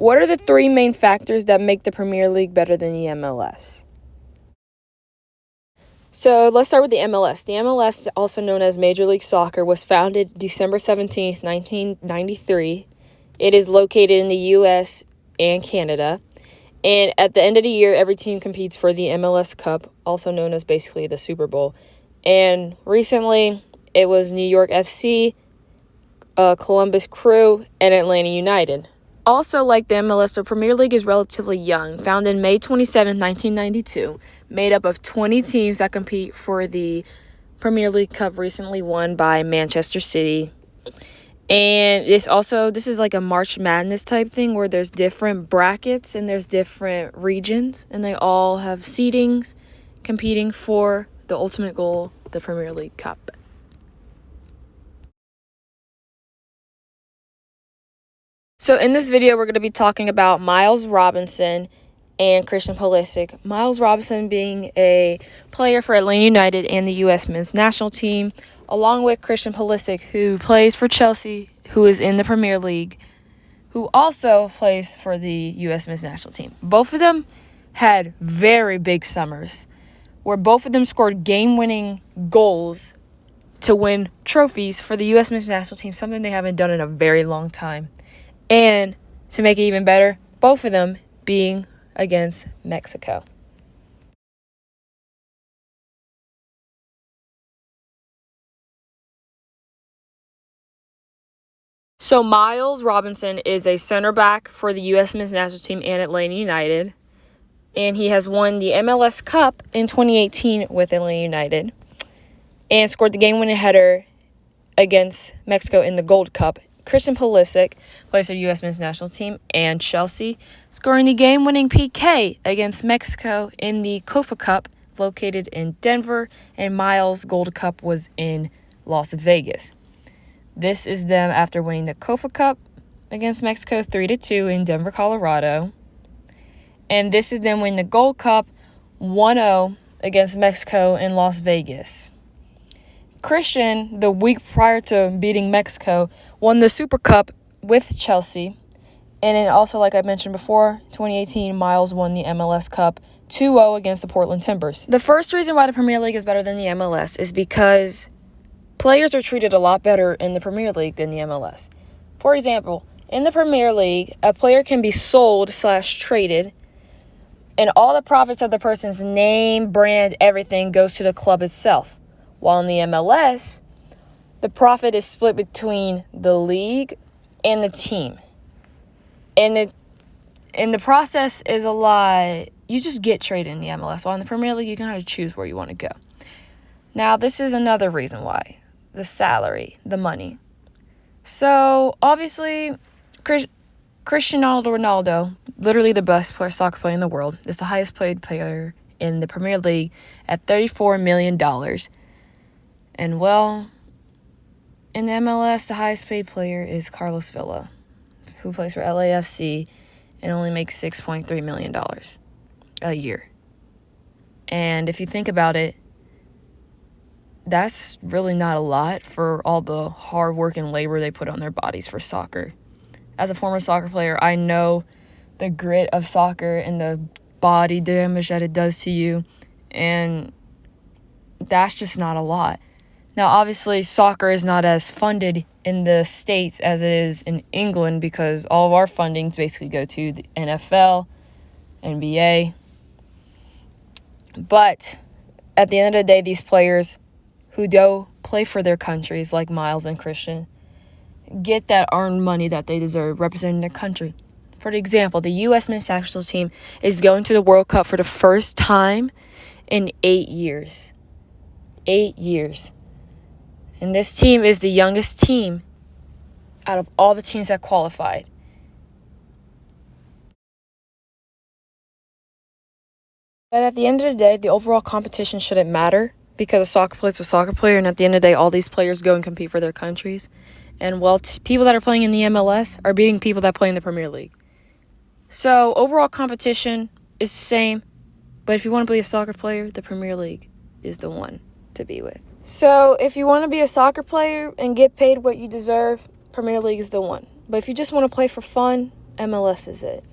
What are the three main factors that make the Premier League better than the MLS? So let's start with the MLS. The MLS, also known as Major League Soccer, was founded December 17th, 1993. It is located in the U.S. and Canada. And at the end of the year, every team competes for the MLS Cup, also known as basically the Super Bowl. And recently, it was New York FC, Columbus Crew, and Atlanta United. Also, like the MLS, the Premier League is relatively young, founded May 27, 1992, made up of 20 teams that compete for the Premier League Cup, recently won by Manchester City. And this is like a March Madness type thing where there's different brackets and there's different regions, and they all have seedings competing for the ultimate goal, the Premier League Cup. So in this video, we're going to be talking about Miles Robinson and Christian Pulisic. Miles Robinson being a player for Atlanta United and the U.S. men's national team, along with Christian Pulisic, who plays for Chelsea, who is in the Premier League, who also plays for the U.S. men's national team. Both of them had very big summers, where both of them scored game-winning goals to win trophies for the U.S. men's national team, something they haven't done in a very long time. And to make it even better, both of them being against Mexico. So Miles Robinson is a center back for the U.S. men's national team and Atlanta United. And he has won the MLS Cup in 2018 with Atlanta United and scored the game-winning header against Mexico in the Gold Cup. Christian Pulisic plays for the U.S. men's national team and Chelsea, scoring the game-winning PK against Mexico in the COFA Cup located in Denver, and Miles' Gold Cup was in Las Vegas. This is them after winning the COFA Cup against Mexico 3-2 in Denver, Colorado. And this is them winning the Gold Cup 1-0 against Mexico in Las Vegas. Christian, the week prior to beating Mexico, won the Super Cup with Chelsea. And then also, like I mentioned before, 2018, Miles won the MLS Cup 2-0 against the Portland Timbers. The first reason why the Premier League is better than the MLS is because players are treated a lot better in the Premier League than the MLS. For example, in the Premier League, a player can be sold/traded, and all the profits of the person's name, brand, everything goes to the club itself. While in the MLS, the profit is split between the league and the team. And the process is a lot. You just get traded in the MLS. While in the Premier League, you can kind of choose where you want to go. Now, this is another reason why. The salary, the money. So, obviously, Cristiano Ronaldo, literally the best soccer player in the world, is the highest paid player in the Premier League at $34 million. And, well, in the MLS, the highest paid player is Carlos Vela, who plays for LAFC and only makes $6.3 million a year. And if you think about it, that's really not a lot for all the hard work and labor they put on their bodies for soccer. As a former soccer player, I know the grit of soccer and the body damage that it does to you, and that's just not a lot. Now, obviously, soccer is not as funded in the States as it is in England because all of our fundings basically go to the NFL, NBA. But at the end of the day, these players who do play for their countries, like Miles and Christian, get that earned money that they deserve representing their country. For example, the U.S. men's national team is going to the World Cup for the first time in 8 years. 8 years. And this team is the youngest team out of all the teams that qualified. But at the end of the day, the overall competition shouldn't matter because a soccer player is a soccer player, and at the end of the day, all these players go and compete for their countries. And, well, people that are playing in the MLS are beating people that play in the Premier League. So, overall competition is the same, but if you want to be a soccer player, the Premier League is the one to be with. So, if you want to be a soccer player and get paid what you deserve, Premier League is the one. But if you just want to play for fun MLS is it?